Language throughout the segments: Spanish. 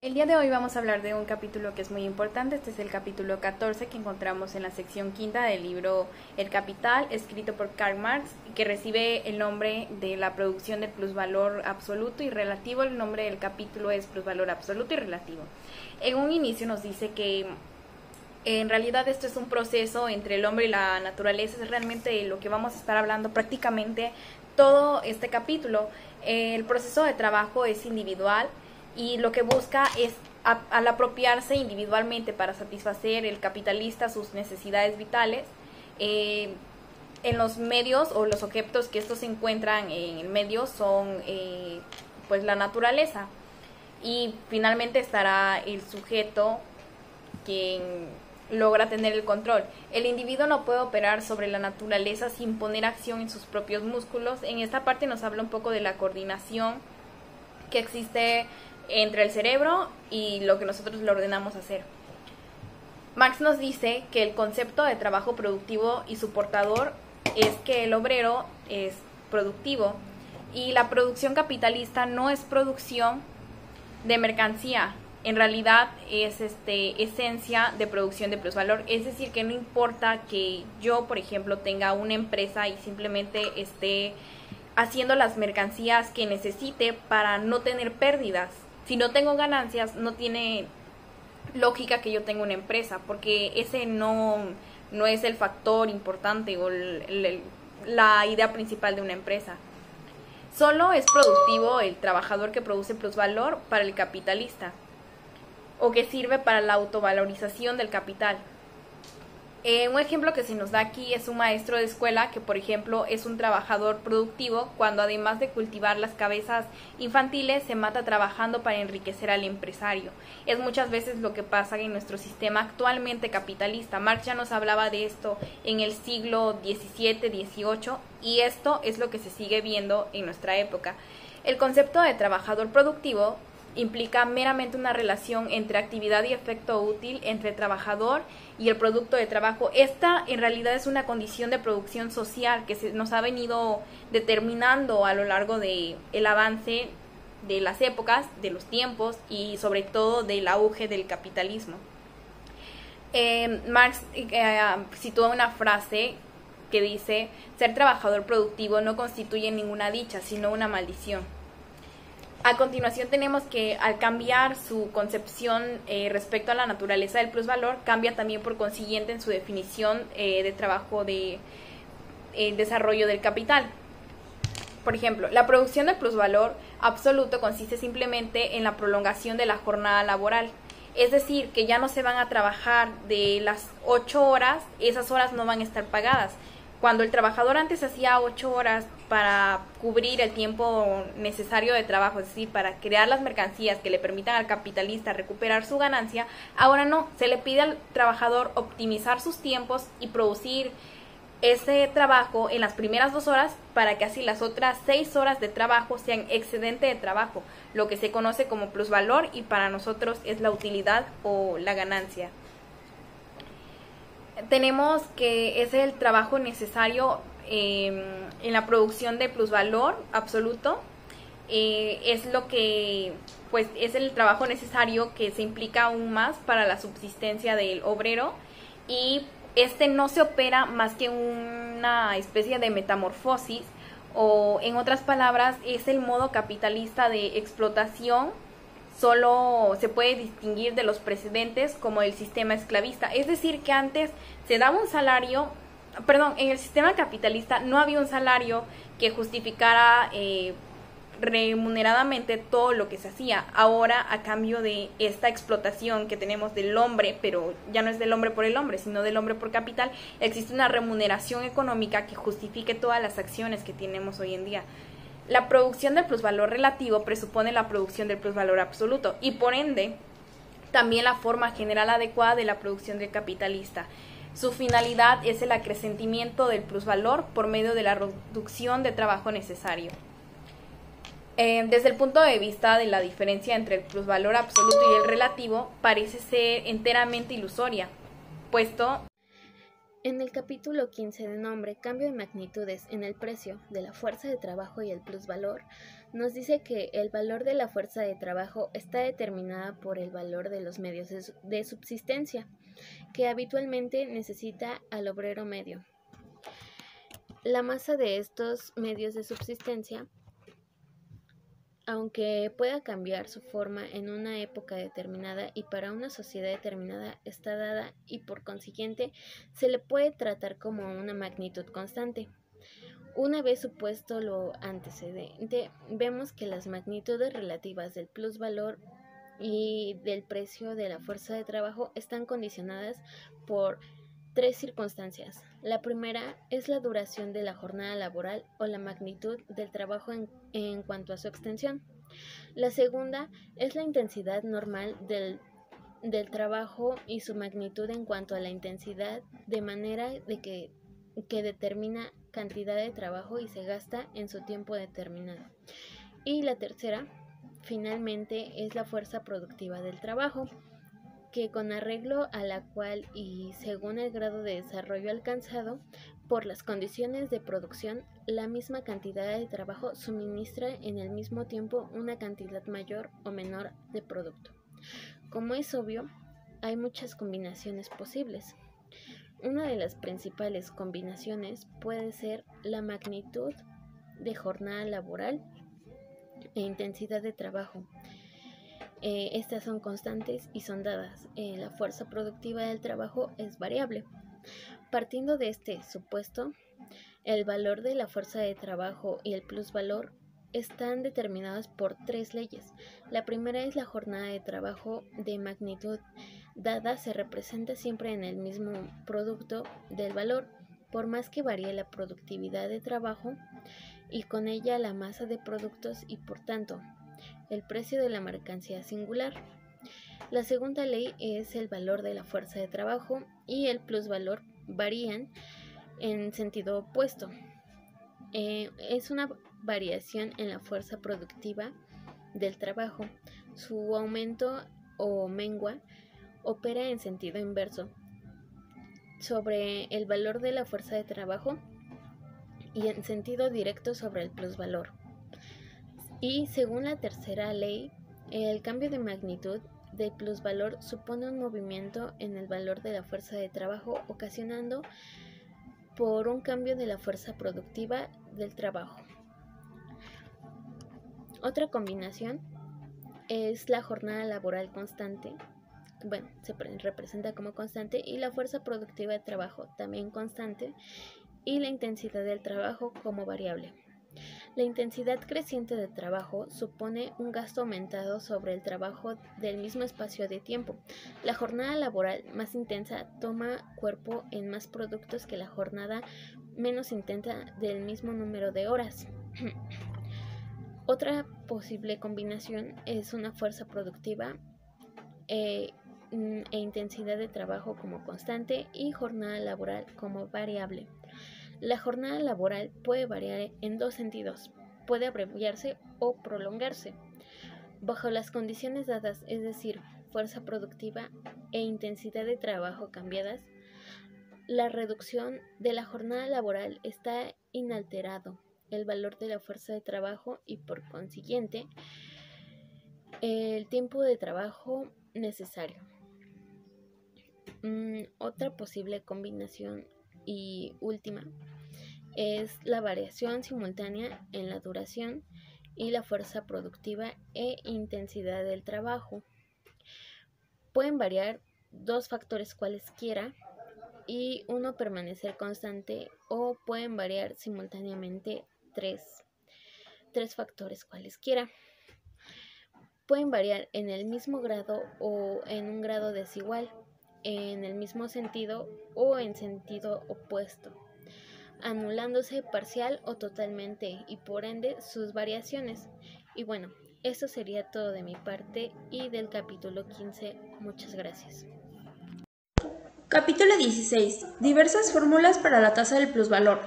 El día de hoy vamos a hablar de un capítulo que es muy importante. Este es el capítulo 14 que encontramos en la sección quinta del libro El Capital, escrito por Karl Marx, que recibe el nombre de la producción del plusvalor absoluto y relativo. El nombre del capítulo es plusvalor absoluto y relativo. En un inicio nos dice que en realidad esto es un proceso entre el hombre y la naturaleza. Es realmente lo que vamos a estar hablando prácticamente todo este capítulo. El proceso de trabajo es individual y lo que busca es al apropiarse individualmente para satisfacer el capitalista sus necesidades vitales en los medios o los objetos que estos se encuentran en el medio son pues la naturaleza, y finalmente estará el sujeto quien logra tener el control. El individuo no puede operar sobre la naturaleza sin poner acción en sus propios músculos. En esta parte nos habla un poco de la coordinación que existe entre el cerebro y lo que nosotros le ordenamos hacer. Marx nos dice que el concepto de trabajo productivo y su portador es que el obrero es productivo y la producción capitalista no es producción de mercancía, en realidad es esencia de producción de plusvalor. Es decir, que no importa que yo, por ejemplo, tenga una empresa y simplemente esté haciendo las mercancías que necesite para no tener pérdidas. Si no tengo ganancias, no tiene lógica que yo tenga una empresa, porque ese no es el factor importante o la idea principal de una empresa. Solo es productivo el trabajador que produce plusvalor para el capitalista o que sirve para la autovalorización del capital. Un ejemplo que se nos da aquí es un maestro de escuela que, por ejemplo, es un trabajador productivo cuando, además de cultivar las cabezas infantiles, se mata trabajando para enriquecer al empresario. Es muchas veces lo que pasa en nuestro sistema actualmente capitalista. Marx ya nos hablaba de esto en el siglo XVII, XVIII, y esto es lo que se sigue viendo en nuestra época. El concepto de trabajador productivo implica meramente una relación entre actividad y efecto útil entre el trabajador y el producto de trabajo. Esta en realidad es una condición de producción social que nos ha venido determinando a lo largo del avance de las épocas, de los tiempos y sobre todo del auge del capitalismo. Marx sitúa una frase que dice: ser trabajador productivo no constituye ninguna dicha, sino una maldición. A continuación tenemos que, al cambiar su concepción respecto a la naturaleza del plusvalor, cambia también por consiguiente en su definición de trabajo de desarrollo del capital. Por ejemplo, la producción del plusvalor absoluto consiste simplemente en la prolongación de la jornada laboral. Es decir, que ya no se van a trabajar de las 8 horas, esas horas no van a estar pagadas. Cuando el trabajador antes hacía 8 horas para cubrir el tiempo necesario de trabajo, es decir, para crear las mercancías que le permitan al capitalista recuperar su ganancia, ahora no, se le pide al trabajador optimizar sus tiempos y producir ese trabajo en las primeras 2 horas para que así las otras 6 horas de trabajo sean excedente de trabajo, lo que se conoce como plusvalor, y para nosotros es la utilidad o la ganancia. Tenemos que es el trabajo necesario en la producción de plusvalor absoluto. Es lo que pues es el trabajo necesario que se implica aún más para la subsistencia del obrero, y no se opera más que una especie de metamorfosis, o en otras palabras es el modo capitalista de explotación. Solo se puede distinguir de los precedentes como el sistema esclavista. Es decir, que antes se daba un salario, en el sistema capitalista no había un salario que justificara remuneradamente todo lo que se hacía. Ahora, a cambio de esta explotación que tenemos del hombre, pero ya no es del hombre por el hombre, sino del hombre por capital, existe una remuneración económica que justifique todas las acciones que tenemos hoy en día. La producción del plusvalor relativo presupone la producción del plusvalor absoluto y, por ende, también la forma general adecuada de la producción del capitalista. Su finalidad es el acrecentamiento del plusvalor por medio de la reducción de trabajo necesario. Desde el punto de vista de la diferencia entre el plusvalor absoluto y el relativo, parece ser enteramente ilusoria, puesto En el capítulo 15 de nombre Cambio de magnitudes en el precio de la fuerza de trabajo y el plusvalor, nos dice que el valor de la fuerza de trabajo está determinada por el valor de los medios de subsistencia que habitualmente necesita al obrero medio. La masa de estos medios de subsistencia, aunque pueda cambiar su forma en una época determinada y para una sociedad determinada, está dada y por consiguiente se le puede tratar como una magnitud constante. Una vez supuesto lo antecedente, vemos que las magnitudes relativas del plusvalor y del precio de la fuerza de trabajo están condicionadas por tres circunstancias. La primera es la duración de la jornada laboral o la magnitud del trabajo en cuanto a su extensión. La segunda es la intensidad normal del trabajo y su magnitud en cuanto a la intensidad, de manera de que determina cantidad de trabajo y se gasta en su tiempo determinado. Y la tercera, finalmente, es la fuerza productiva del trabajo, que con arreglo a la cual y según el grado de desarrollo alcanzado por las condiciones de producción, la misma cantidad de trabajo suministra en el mismo tiempo una cantidad mayor o menor de producto. Como es obvio, hay muchas combinaciones posibles. Una de las principales combinaciones puede ser la magnitud de jornada laboral e intensidad de trabajo. Estas son constantes y son dadas. La fuerza productiva del trabajo es variable. Partiendo de este supuesto, el valor de la fuerza de trabajo y el plusvalor están determinados por tres leyes. La primera es la jornada de trabajo de magnitud dada se representa siempre en el mismo producto del valor, por más que varíe la productividad de trabajo y con ella la masa de productos y por tanto el precio de la mercancía singular. La segunda ley es el valor de la fuerza de trabajo y el plusvalor varían en sentido opuesto. Es una variación en la fuerza productiva del trabajo. Su aumento o mengua opera en sentido inverso sobre el valor de la fuerza de trabajo y en sentido directo sobre el plusvalor. Y según la tercera ley, el cambio de magnitud del plusvalor supone un movimiento en el valor de la fuerza de trabajo ocasionando por un cambio de la fuerza productiva del trabajo. Otra combinación es la jornada laboral constante, se representa como constante, y la fuerza productiva de trabajo también constante, y la intensidad del trabajo como variable. La intensidad creciente del trabajo supone un gasto aumentado sobre el trabajo del mismo espacio de tiempo. La jornada laboral más intensa toma cuerpo en más productos que la jornada menos intensa del mismo número de horas. Otra posible combinación es una fuerza productiva e intensidad de trabajo como constante y jornada laboral como variable. La jornada laboral puede variar en dos sentidos, puede abreviarse o prolongarse. Bajo las condiciones dadas, es decir, fuerza productiva e intensidad de trabajo cambiadas, la reducción de la jornada laboral está inalterado el valor de la fuerza de trabajo y por consiguiente el tiempo de trabajo necesario. Otra posible combinación y última es la variación simultánea en la duración y la fuerza productiva e intensidad del trabajo. Pueden variar dos factores cualesquiera y uno permanecer constante, o pueden variar simultáneamente tres factores cualesquiera. Pueden variar en el mismo grado o en un grado desigual, en el mismo sentido o en sentido opuesto, anulándose parcial o totalmente y por ende sus variaciones. Y bueno, eso sería todo de mi parte y del capítulo 15. Muchas gracias. Capítulo 16. Diversas fórmulas para la tasa del plusvalor.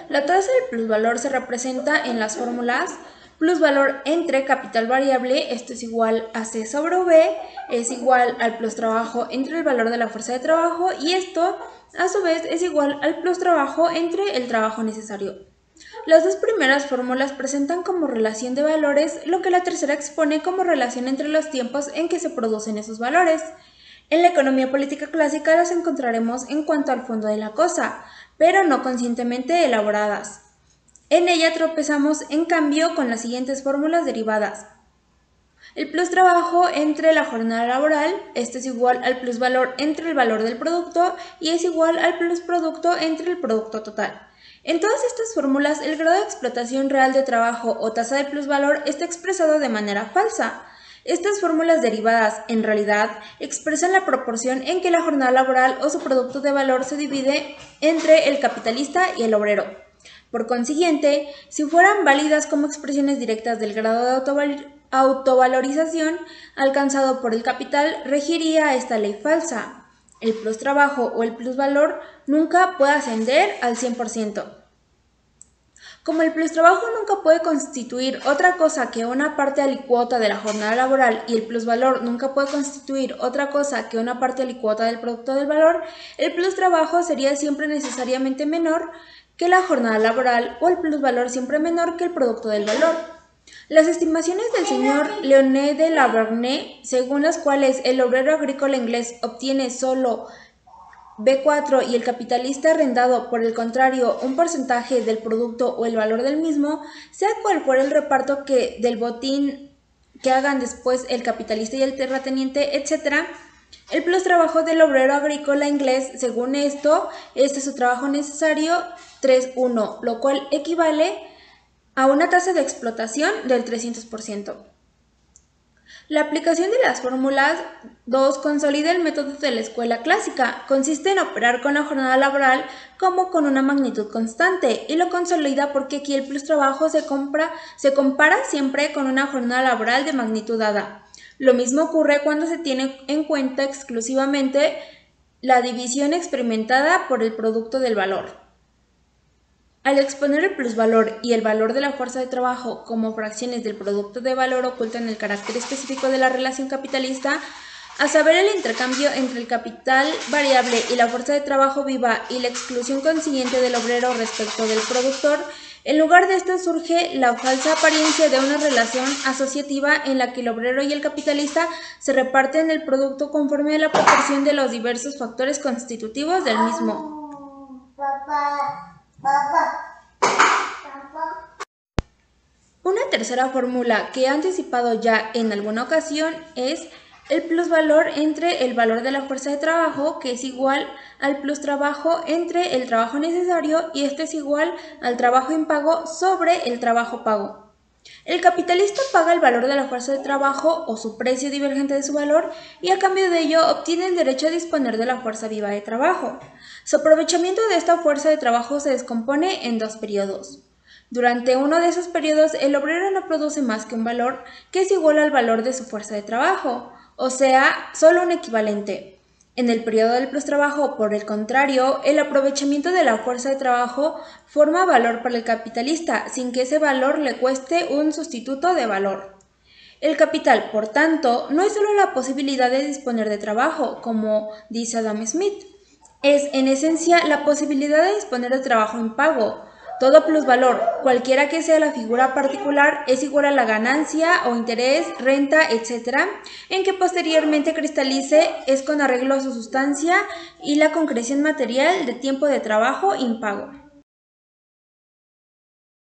La tasa del plusvalor se representa en las fórmulas plusvalor entre capital variable, esto es igual a C sobre V, es igual al plus trabajo entre el valor de la fuerza de trabajo y esto a su vez es igual al plus trabajo entre el trabajo necesario. Las dos primeras fórmulas presentan como relación de valores lo que la tercera expone como relación entre los tiempos en que se producen esos valores. En la economía política clásica las encontraremos en cuanto al fondo de la cosa, pero no conscientemente elaboradas. En ella tropezamos en cambio con las siguientes fórmulas derivadas. El plus trabajo entre la jornada laboral, esto es igual al plus valor entre el valor del producto y es igual al plus producto entre el producto total. En todas estas fórmulas, el grado de explotación real de trabajo o tasa de plusvalor está expresado de manera falsa. Estas fórmulas derivadas, en realidad, expresan la proporción en que la jornada laboral o su producto de valor se divide entre el capitalista y el obrero. Por consiguiente, si fueran válidas como expresiones directas del grado de autovalorización alcanzado por el capital, regiría esta ley falsa. El plus trabajo o el plus valor nunca puede ascender al 100%. Como el plus trabajo nunca puede constituir otra cosa que una parte alicuota de la jornada laboral y el plus valor nunca puede constituir otra cosa que una parte alicuota del producto del valor, el plus trabajo sería siempre necesariamente menor que la jornada laboral o el plus valor siempre menor que el producto del valor. Las estimaciones del señor Leoné de Lavernhe, según las cuales el obrero agrícola inglés obtiene solo B4 y el capitalista arrendado, por el contrario, un porcentaje del producto o el valor del mismo, sea cual fuera el reparto del botín que hagan después el capitalista y el terrateniente, etc., el plus trabajo del obrero agrícola inglés, según esto, es su trabajo necesario 3,1, lo cual equivale a una tasa de explotación del 300%. La aplicación de las fórmulas 2 consolida el método de la escuela clásica. Consiste en operar con la jornada laboral como con una magnitud constante y lo consolida porque aquí el plus trabajo se compara siempre con una jornada laboral de magnitud dada. Lo mismo ocurre cuando se tiene en cuenta exclusivamente la división experimentada por el producto del valor. Al exponer el plusvalor y el valor de la fuerza de trabajo como fracciones del producto de valor ocultan el carácter específico de la relación capitalista, a saber el intercambio entre el capital variable y la fuerza de trabajo viva y la exclusión consiguiente del obrero respecto del productor, en lugar de esto surge la falsa apariencia de una relación asociativa en la que el obrero y el capitalista se reparten el producto conforme a la proporción de los diversos factores constitutivos del mismo. Una tercera fórmula que he anticipado ya en alguna ocasión es el plusvalor entre el valor de la fuerza de trabajo, que es igual al plus trabajo entre el trabajo necesario y esto es igual al trabajo impago sobre el trabajo pago. El capitalista paga el valor de la fuerza de trabajo o su precio divergente de su valor y a cambio de ello obtiene el derecho a disponer de la fuerza viva de trabajo. Su aprovechamiento de esta fuerza de trabajo se descompone en dos periodos. Durante uno de esos periodos el obrero no produce más que un valor que es igual al valor de su fuerza de trabajo, o sea, solo un equivalente. En el periodo del plus trabajo, por el contrario, el aprovechamiento de la fuerza de trabajo forma valor para el capitalista, sin que ese valor le cueste un sustituto de valor. El capital, por tanto, no es solo la posibilidad de disponer de trabajo, como dice Adam Smith, es en esencia la posibilidad de disponer de trabajo impago. Todo plusvalor, cualquiera que sea la figura particular, es igual a la ganancia o interés, renta, etc., en que posteriormente cristalice es con arreglo a su sustancia y la concreción material de tiempo de trabajo impago.